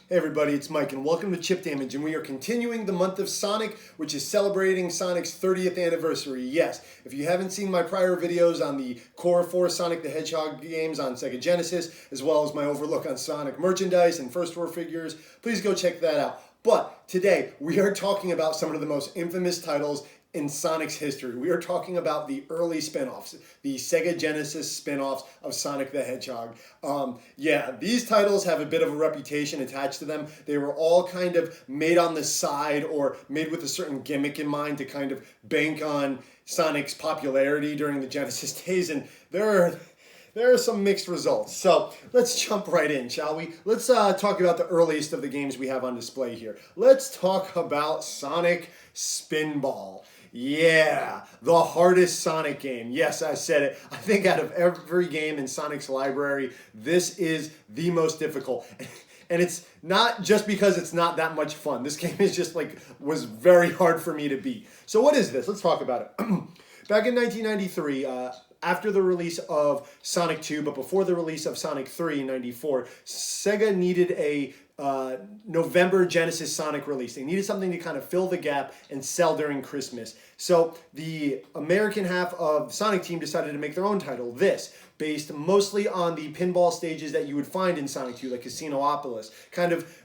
Hey everybody, it's Mike and welcome to Chip Damage, and we are continuing the month of Sonic, which is celebrating Sonic's 30th anniversary. Yes, if you haven't seen my prior videos on the Core 4 Sonic the Hedgehog games on Sega Genesis, as well as my overlook on Sonic merchandise and First War figures, please go check that out. But today, we are talking about some of the most infamous titles in Sonic's history. We are talking about the early spin-offs, the Sega Genesis spin-offs of Sonic the Hedgehog. These titles have a bit of a reputation attached to them. They were all kind of made on the side or made with a certain gimmick in mind to kind of bank on Sonic's popularity during the Genesis days, and there are some mixed results. So let's jump right in, shall we? Let's talk about the earliest of the games we have on display here. Let's talk about Sonic Spinball. Yeah, the hardest Sonic game. Yes, I said it. I think out of every game in Sonic's library, this is the most difficult. And it's not just because it's not that much fun. This game is just was very hard for me to beat. So what is this? Let's talk about it. Back in 1993, after the release of Sonic 2, but before the release of Sonic 3 in 94, Sega needed a November Genesis Sonic release. They needed something to kind of fill the gap and sell during Christmas. So the American half of Sonic Team decided to make their own title, this, based mostly on the pinball stages that you would find in Sonic 2, like Casinopolis, kind of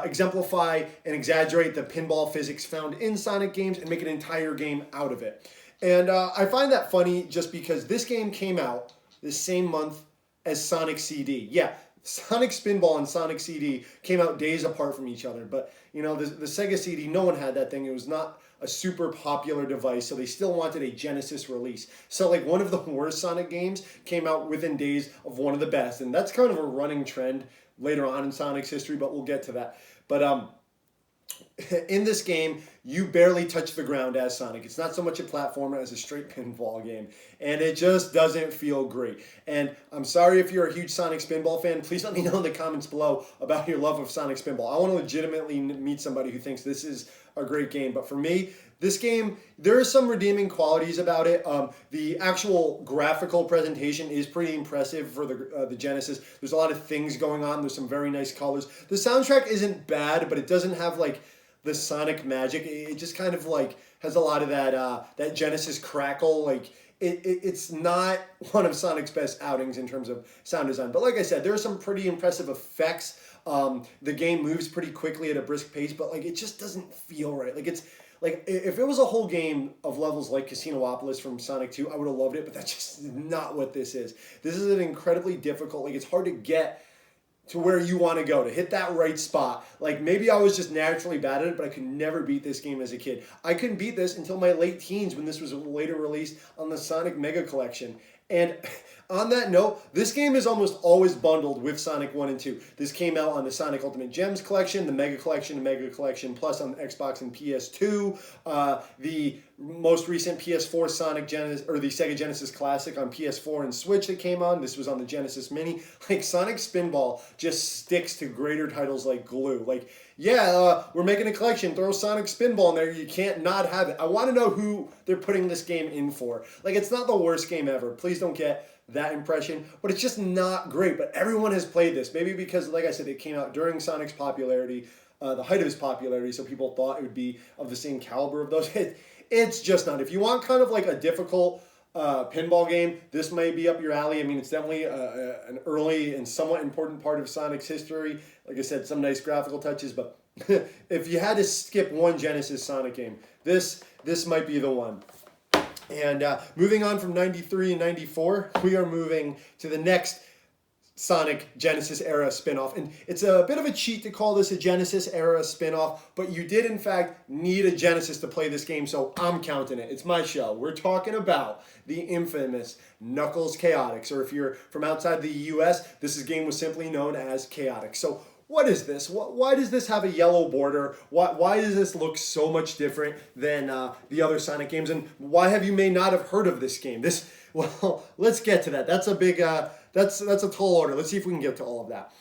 exemplify and exaggerate the pinball physics found in Sonic games and make an entire game out of it. And I find that funny just because this game came out the same month as Sonic CD. Yeah, Sonic Spinball and Sonic CD came out days apart from each other, but the Sega CD, no one had that thing. It was not a super popular device, so they still wanted a Genesis release. So one of the worst Sonic games came out within days of one of the best, and that's kind of a running trend later on in Sonic's history, but we'll get to that. But in this game, you barely touch the ground as Sonic. It's not so much a platformer as a straight pinball game, and it just doesn't feel great. And I'm sorry if you're a huge Sonic Spinball fan. Please let me know in the comments below about your love of Sonic Spinball. I want to legitimately meet somebody who thinks this is a great game. But for me, this game, there are some redeeming qualities about it. The actual graphical presentation is pretty impressive for the Genesis. There's a lot of things going on. There's some very nice colors. The soundtrack isn't bad, but it doesn't have the Sonic magic. It just kind of has a lot of that Genesis crackle. It's not one of Sonic's best outings in terms of sound design. But like I said, there are some pretty impressive effects. The game moves pretty quickly at a brisk pace, but it just doesn't feel right. If it was a whole game of levels like Casinopolis from Sonic 2, I would have loved it, but that's just not what this is. This is an incredibly difficult, it's hard to get to where you want to go, to hit that right spot. Maybe I was just naturally bad at it, but I could never beat this game as a kid. I couldn't beat this until my late teens when this was later released on the Sonic Mega Collection. And on that note, this game is almost always bundled with Sonic 1 and 2. This came out on the Sonic Ultimate Gems Collection, the Mega Collection, and Mega Collection Plus on Xbox and PS2. The most recent PS4 Sonic Genesis, or the Sega Genesis Classic on PS4 and Switch that came on. This was on the Genesis Mini. Sonic Spinball just sticks to greater titles like glue. We're making a collection. Throw Sonic Spinball in there. You can't not have it. I want to know who they're putting this game in for. It's not the worst game ever. Please don't get that impression, but it's just not great. But everyone has played this. Maybe because, like I said, it came out during Sonic's popularity, the height of his popularity, so people thought it would be of the same caliber of those. It's just not. If you want kind of a difficult pinball game, this may be up your alley. I mean, it's definitely an early and somewhat important part of Sonic's history. Like I said, some nice graphical touches, but if you had to skip one Genesis Sonic game, this might be the one. And moving on from 93 and 94, we are moving to the next Sonic Genesis era spinoff. And it's a bit of a cheat to call this a Genesis era spinoff, but you did in fact need a Genesis to play this game, so I'm counting it. It's my show. We're talking about the infamous Knuckles Chaostix, or if you're from outside the US, this game was simply known as Chaostix. So what is this? Why does this have a yellow border? Why does this look so much different than the other Sonic games? And why have you may not have heard of this game? Well, let's get to that. That's a big, that's a tall order. Let's see if we can get to all of that.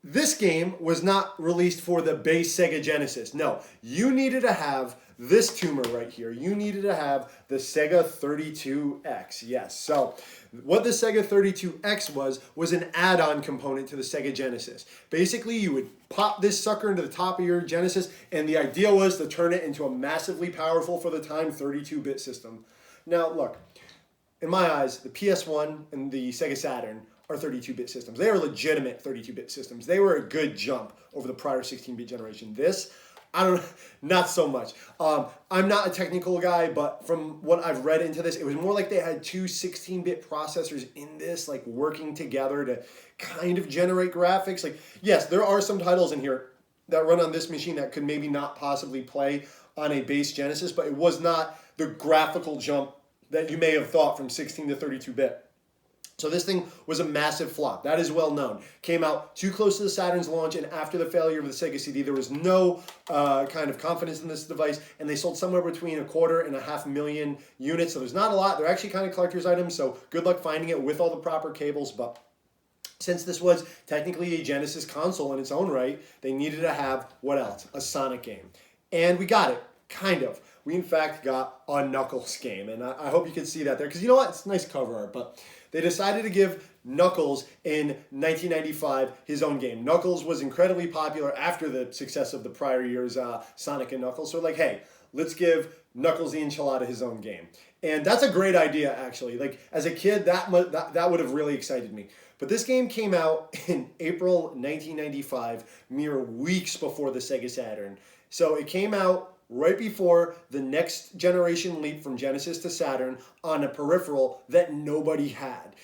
this game was not released for the base Sega Genesis. No, you needed to have this tumor right here. You needed to have the Sega 32X. Yes, so what the Sega 32X was an add-on component to the Sega Genesis. Basically, you would pop this sucker into the top of your Genesis, and the idea was to turn it into a massively powerful, for the time, 32-bit system. Now, look, in my eyes, the PS1 and the Sega Saturn are 32-bit systems. They are legitimate 32-bit systems. They were a good jump over the prior 16-bit generation. This, I don't know, not so much. I'm not a technical guy, but from what I've read into this, it was more like they had two 16-bit processors in this, like working together to kind of generate graphics. Like, yes, there are some titles in here that run on this machine that could maybe not possibly play on a base Genesis, but it was not the graphical jump that you may have thought from 16 to 32-bit. So this thing was a massive flop. That is well known. Came out too close to the Saturn's launch, and after the failure of the Sega CD, there was no kind of confidence in this device, and they sold somewhere between 250,000 units. So there's not a lot. They're actually kind of collector's items, so good luck finding it with all the proper cables. But since this was technically a Genesis console in its own right, they needed to have, what else? A Sonic game. And we got it, kind of. We, in fact, got a Knuckles game, and I hope you can see that there, because you know what? It's nice cover art, but they decided to give Knuckles in 1995 his own game. Knuckles was incredibly popular after the success of the prior year's Sonic and Knuckles, so like, hey, let's give Knuckles the Enchilada his own game. And that's a great idea, actually. Like, as a kid, that would have really excited me. But this game came out in April 1995, mere weeks before the Sega Saturn. So it came out right before the next generation leap from Genesis to Saturn on a peripheral that nobody had.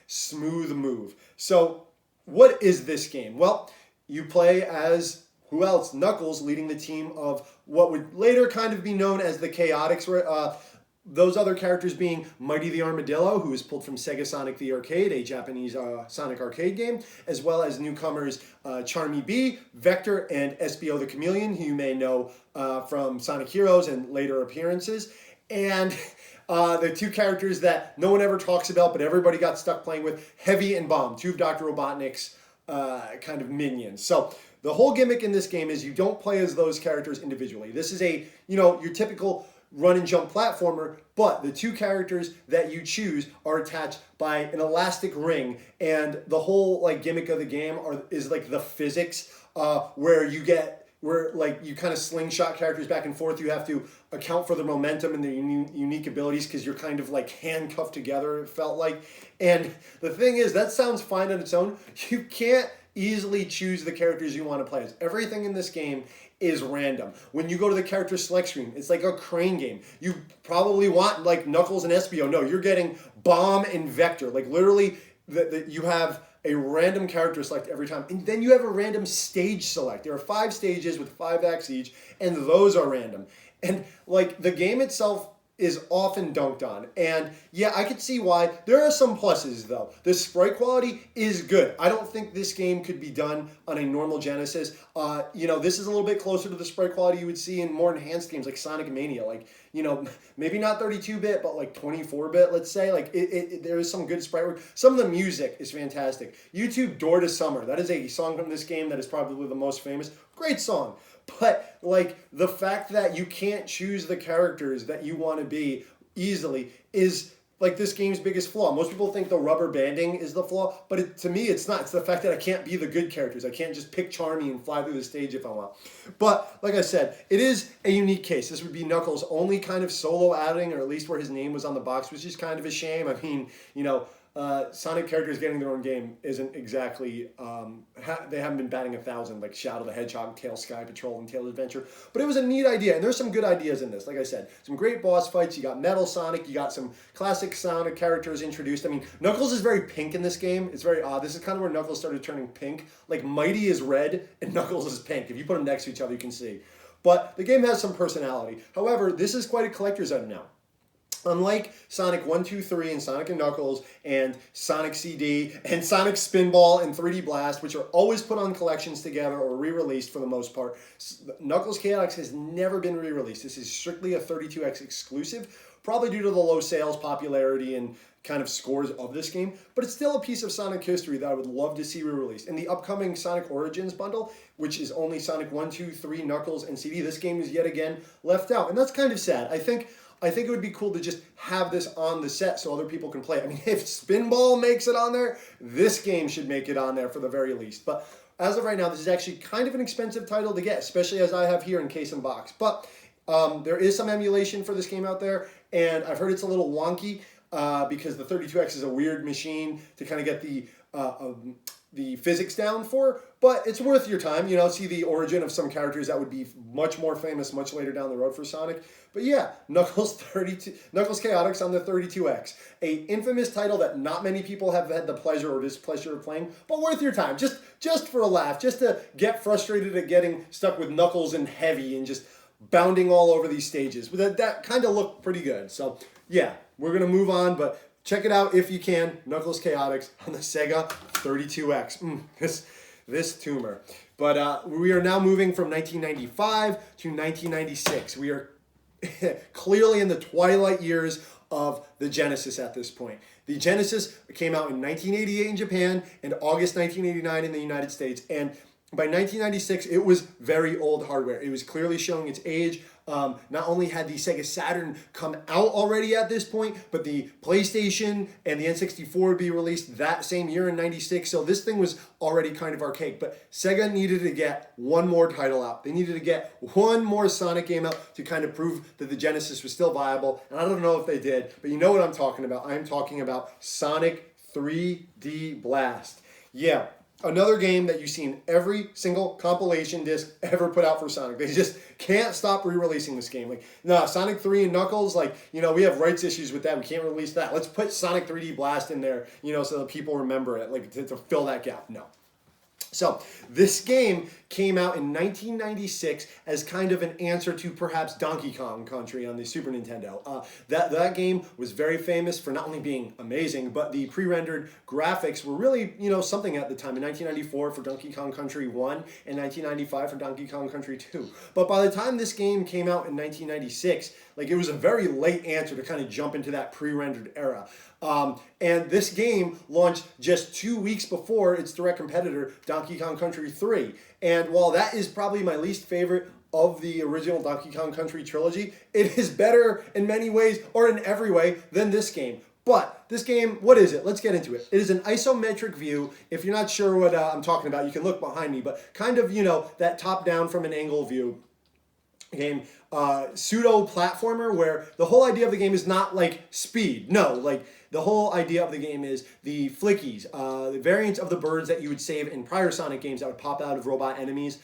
Smooth move. So what is this game? Well, you play as, who else? Knuckles, leading the team of what would later kind of be known as the Chaostix. Those other characters being Mighty the Armadillo, who is pulled from Sega Sonic the Arcade, a Japanese Sonic arcade game, as well as newcomers Charmy Bee, Vector, and Espio the Chameleon, who you may know from Sonic Heroes and later appearances. And the two characters that no one ever talks about, but everybody got stuck playing with, Heavy and Bomb, two of Dr. Robotnik's kind of minions. So the whole gimmick in this game is you don't play as those characters individually. This is a, your typical run and jump platformer, but the two characters that you choose are attached by an elastic ring, and the whole like gimmick of the game is like the physics where you kind of slingshot characters back and forth. You have to account for the momentum and their unique abilities because you're kind of like handcuffed together, it felt like. And the thing is, that sounds fine on its own. You can't easily choose the characters you want to play as. Everything in this game is random. When you go to the character select screen, it's like a crane game. You probably want like Knuckles and Espio. No, you're getting Bomb and Vector. Like literally, you have a random character select every time. And then you have a random stage select. There are 5 stages with 5 acts each, and those are random. And like the game itself is often dunked on. And yeah, I could see why. There are some pluses though. The sprite quality is good. I don't think this game could be done on a normal Genesis. This is a little bit closer to the sprite quality you would see in more enhanced games like Sonic Mania. Like, maybe not 32-bit, but like 24-bit, let's say. Like, there is some good sprite work. Some of the music is fantastic. YouTube Door to Summer. That is a song from this game that is probably the most famous. Great song. But, like, the fact that you can't choose the characters that you want to be easily is, like, this game's biggest flaw. Most people think the rubber banding is the flaw, but to me, it's not. It's the fact that I can't be the good characters. I can't just pick Charmy and fly through the stage if I want. But, like I said, it is a unique case. This would be Knuckles' only kind of solo outing, or at least where his name was on the box, which is kind of a shame. I mean, Sonic characters getting their own game isn't exactly, they haven't been batting 1,000 like Shadow the Hedgehog, Tail Sky Patrol, and Tail Adventure, but it was a neat idea, and there's some good ideas in this. Like I said, some great boss fights. You got Metal Sonic, you got some classic Sonic characters introduced. I mean, Knuckles is very pink in this game. It's very odd. This is kind of where Knuckles started turning pink. Like, Mighty is red, and Knuckles is pink. If you put them next to each other, you can see. But the game has some personality. However, this is quite a collector's item now. Unlike Sonic 1, 2, 3 and Sonic and Knuckles and Sonic CD and Sonic Spinball and 3D Blast, which are always put on collections together or re-released for the most part, Knuckles Chaotix has never been re-released. This is strictly a 32X exclusive. probably due to the low sales popularity and kind of scores of this game, but it's still a piece of Sonic history that I would love to see re-released. In the upcoming Sonic Origins bundle, which is only Sonic 1, 2, 3, Knuckles, and CD, this game is yet again left out, and that's kind of sad. I think it would be cool to just have this on the set so other people can play it. I mean, if Spinball makes it on there, this game should make it on there for the very least. But as of right now, this is actually kind of an expensive title to get, especially as I have here in case and box. But there is some emulation for this game out there, and I've heard it's a little wonky because the 32X is a weird machine to kind of get the physics down for, but it's worth your time, you know, see the origin of some characters that would be much more famous much later down the road for Sonic. But yeah, Knuckles Chaotix on the 32X, a infamous title that not many people have had the pleasure or displeasure of playing, but worth your time, just for a laugh, just to get frustrated at getting stuck with Knuckles and Heavy and just bounding all over these stages. That kind of looked pretty good. So yeah, we're going to move on, but check it out if you can. Knuckles Chaotix on the Sega 32X. This tumor. But we are now moving from 1995 to 1996. We are clearly in the twilight years of the Genesis at this point. The Genesis came out in 1988 in Japan and August 1989 in the United States. And by 1996, it was very old hardware. It was clearly showing its age. Not only had the Sega Saturn come out already at this point, but the PlayStation and the N64 would be released that same year in 96. So this thing was already kind of archaic. But Sega needed to get one more title out. They needed to get one more Sonic game out to kind of prove that the Genesis was still viable. And I don't know if they did, but you know what I'm talking about. I'm talking about Sonic 3D Blast. Yeah. Another game that you see in every single compilation disc ever put out for Sonic. They just can't stop re-releasing this game. Like, no, Sonic 3 and Knuckles, like, you know, we have rights issues with that. We can't release that. Let's put Sonic 3D Blast in there, you know, so that people remember it, like, to fill that gap. No. So this game came out in 1996 as kind of an answer to perhaps Donkey Kong Country on the Super Nintendo. That game was very famous for not only being amazing, but the pre-rendered graphics were really, you know, something at the time. In 1994 for Donkey Kong Country 1 and 1995 for Donkey Kong Country 2. But by the time this game came out in 1996, like, it was a very late answer to kind of jump into that pre-rendered era. And this game launched just 2 weeks before its direct competitor, Donkey Kong Country 3. And while that is probably my least favorite of the original Donkey Kong Country trilogy, it is better in many ways, or in every way, than this game. But this game, what is it? Let's get into it. It is an isometric view. If you're not sure what I'm talking about, you can look behind me, but kind of, you know, that top-down from an angle view game, pseudo platformer where the whole idea of the game is not like speed. No, like the whole idea of the game is the flickies, the variants of the birds that you would save in prior Sonic games that would pop out of robot enemies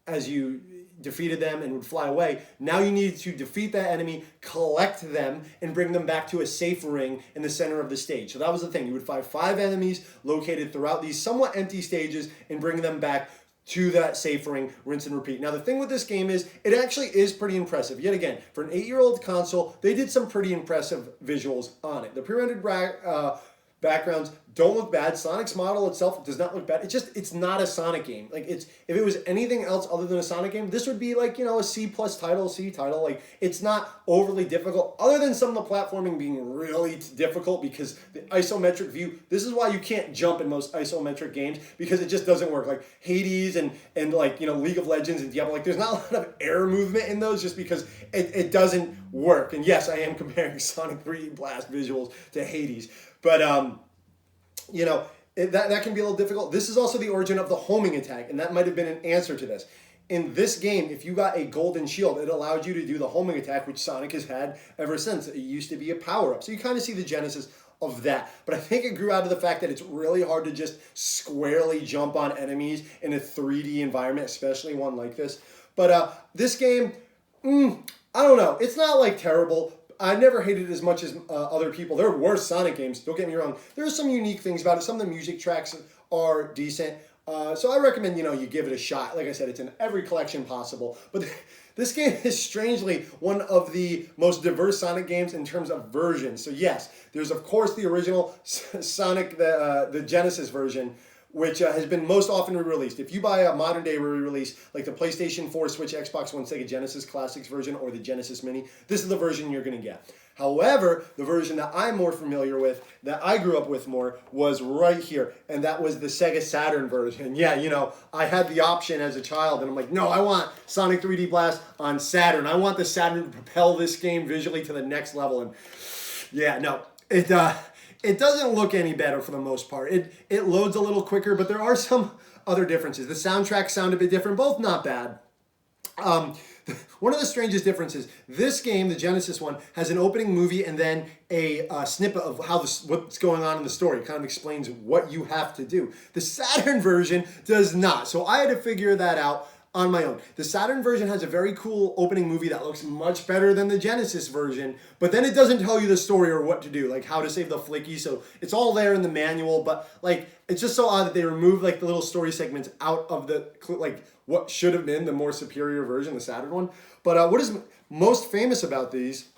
as you defeated them and would fly away. Now you need to defeat that enemy, collect them, and bring them back to a safe ring in the center of the stage. So that was the thing. You would fight 5 enemies located throughout these somewhat empty stages and bring them back to that safe ring, rinse and repeat. Now the thing with this game is, it actually is pretty impressive. Yet again, for an 8-year-old console, they did some pretty impressive visuals on it. The pre-rendered backgrounds don't look bad. Sonic's model itself does not look bad. It's not a Sonic game. Like, if it was anything else other than a Sonic game, this would be like, you know, a C+ title, C title. Like, it's not overly difficult, other than some of the platforming being really difficult because the isometric view, this is why you can't jump in most isometric games, because it just doesn't work. Like Hades and like, you know, League of Legends and Diablo, like, there's not a lot of air movement in those just because it doesn't work. And yes, I am comparing Sonic 3D Blast visuals to Hades, but you know, that can be a little difficult. This is also the origin of the homing attack, and that might have been an answer to this. In this game, if you got a golden shield, it allowed you to do the homing attack, which Sonic has had ever since. It used to be a power-up. So you kind of see the genesis of that. But I think it grew out of the fact that it's really hard to just squarely jump on enemies in a 3D environment, especially one like this. But this game, I don't know. It's not, like, terrible. I never hated it as much as other people. There are worse Sonic games, don't get me wrong. There are some unique things about it. Some of the music tracks are decent. So I recommend, you know, you give it a shot. Like I said, it's in every collection possible. But this game is strangely one of the most diverse Sonic games in terms of versions. So yes, there's of course the original Sonic, the Genesis version, which has been most often re-released. If you buy a modern day re-release, like the PlayStation 4, Switch, Xbox One, Sega Genesis Classics version, or the Genesis Mini, this is the version you're going to get. However, the version that I'm more familiar with, that I grew up with more, was right here, and that was the Sega Saturn version. Yeah, you know, I had the option as a child, and I'm like, no, I want Sonic 3D Blast on Saturn. I want the Saturn to propel this game visually to the next level, and yeah, no, it doesn't look any better for the most part. It loads a little quicker, but there are some other differences. The soundtracks sound a bit different, both not bad. One of the strangest differences, this game, the Genesis one, has an opening movie and then a snippet of what's going on in the story. It kind of explains what you have to do. The Saturn version does not, so I had to figure that out on my own. The Saturn version has a very cool opening movie that looks much better than the Genesis version, but then it doesn't tell you the story or what to do, like how to save the flicky, so it's all there in the manual, but like it's just so odd that they removed like the little story segments out of the, like what should have been the more superior version, the Saturn one. But what is most famous about these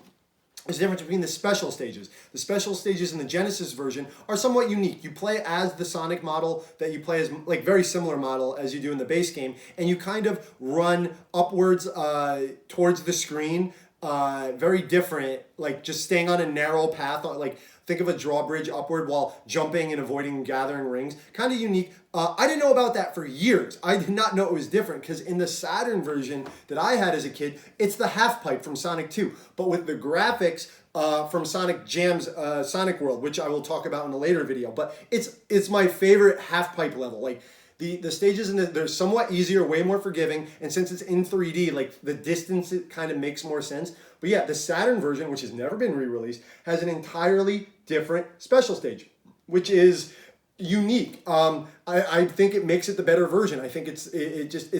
is the difference between the special stages. The special stages in the Genesis version are somewhat unique. You play as the Sonic model that you play as, like very similar model as you do in the base game, and you kind of run upwards towards the screen, very different, like just staying on a narrow path, like think of a drawbridge upward while jumping and avoiding and gathering rings. Kind of unique. I didn't know about that for years. I did not know it was different because in the Saturn version that I had as a kid, it's the half pipe from Sonic 2. But with the graphics from Sonic Jam's Sonic World, which I will talk about in a later video. But it's my favorite half pipe level. Like the stages they're somewhat easier, way more forgiving, and since it's in 3D, like the distance, it kind of makes more sense. But yeah, the Saturn version, which has never been re-released, has an entirely different special stage, which is unique. I think it makes it the better version. I think it's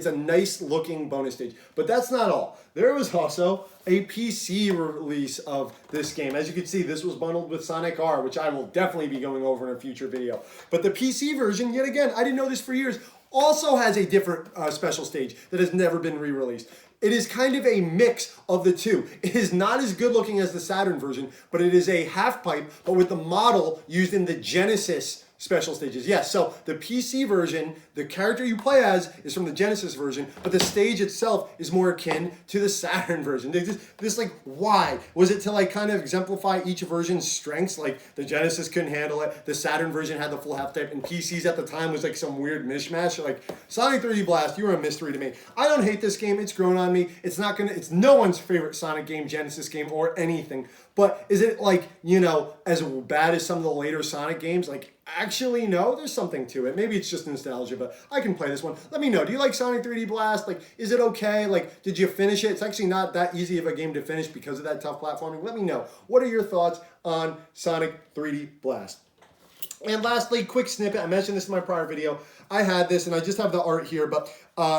a nice looking bonus stage. But that's not all. There was also a PC release of this game. As you can see, this was bundled with Sonic R, which I will definitely be going over in a future video. But the PC version, yet again, I didn't know this for years, also has a different special stage that has never been re-released. It is kind of a mix of the two. It is not as good looking as the Saturn version, but it is a half pipe, but with the model used in the Genesis special stages. Yes, so the PC version, the character you play as is from the Genesis version, but the stage itself is more akin to the Saturn version. This like, why? Was it to like kind of exemplify each version's strengths? Like the Genesis couldn't handle it, the Saturn version had the full half type, and PCs at the time was like some weird mishmash. Like Sonic 3D Blast, you were a mystery to me. I don't hate this game, it's grown on me. It's no one's favorite Sonic game, Genesis game, or anything. But is it like, you know, as bad as some of the later Sonic games? Like, actually, no, there's something to it. Maybe it's just nostalgia, but I can play this one. Let me know. Do you like Sonic 3D Blast? Like, is it okay? Like, did you finish it? It's actually not that easy of a game to finish because of that tough platforming. Let me know. What are your thoughts on Sonic 3D Blast? And lastly, quick snippet. I mentioned this in my prior video. I had this, and I just have the art here, but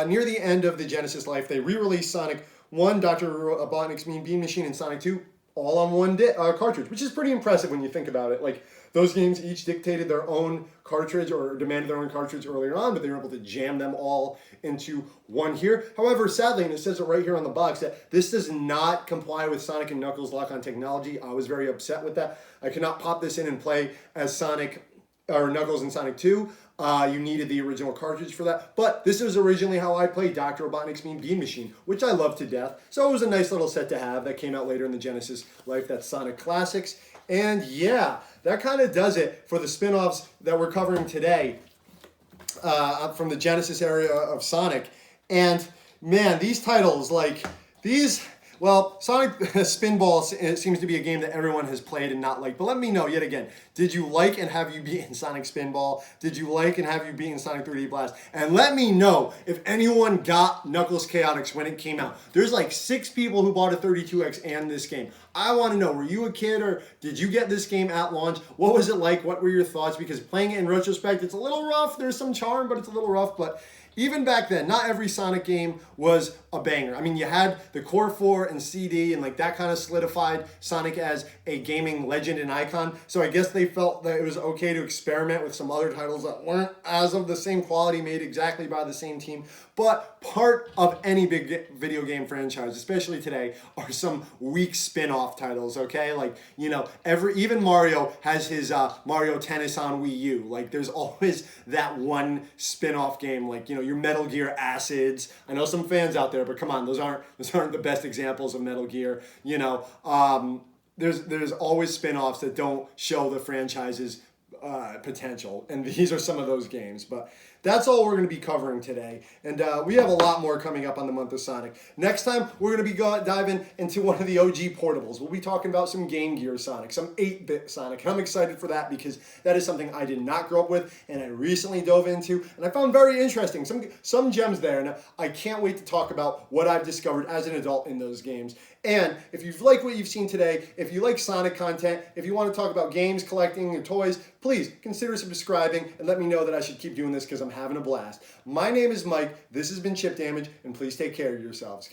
near the end of the Genesis life, they re-released Sonic 1, Dr. Robotnik's Mean Bean Machine, and Sonic 2, all on one cartridge, which is pretty impressive when you think about it. Like, those games each dictated their own cartridge or demanded their own cartridge earlier on, but they were able to jam them all into one here. However, sadly, and it says it right here on the box, that this does not comply with Sonic and Knuckles lock-on technology. I was very upset with that. I could not pop this in and play as Sonic or Knuckles in Sonic 2. You needed the original cartridge for that. But this was originally how I played Dr. Robotnik's Mean Bean Machine, which I love to death. So it was a nice little set to have that came out later in the Genesis life. That's Sonic Classics. And yeah, that kind of does it for the spin-offs that we're covering today from the Genesis area of Sonic. And man, these titles, like these... Well, Sonic Spinball seems to be a game that everyone has played and not liked. But let me know, yet again, did you like and have you beaten Sonic Spinball? Did you like and have you beaten Sonic 3D Blast? And let me know if anyone got Knuckles Chaotix when it came out. There's like 6 people who bought a 32X and this game. I want to know, were you a kid or did you get this game at launch? What was it like? What were your thoughts? Because playing it in retrospect, it's a little rough. There's some charm, but it's a little rough. But even back then, not every Sonic game was a banger. I mean, you had the Core 4 and CD, and like that kind of solidified Sonic as a gaming legend and icon. So I guess they felt that it was okay to experiment with some other titles that weren't as of the same quality, made exactly by the same team. But part of any big video game franchise, especially today, are some weak spin-off titles, okay? Like, you know, even Mario has his Mario Tennis on Wii U. Like, there's always that one spin-off game, like, you know, your Metal Gear Acids. I know some fans out there, but come on, those aren't the best examples of Metal Gear. You know, there's always spin-offs that don't show the franchise's potential, and these are some of those games. But that's all we're going to be covering today, and we have a lot more coming up on the month of Sonic. Next time, we're going to be diving into one of the OG portables. We'll be talking about some Game Gear Sonic, some 8-bit Sonic, and I'm excited for that because that is something I did not grow up with, and I recently dove into, and I found very interesting. Some gems there, and I can't wait to talk about what I've discovered as an adult in those games. And if you've liked what you've seen today, if you like Sonic content, if you want to talk about games, collecting, and toys, please consider subscribing and let me know that I should keep doing this because I'm having a blast. My name is Mike, this has been Chip Damage, and please take care of yourselves.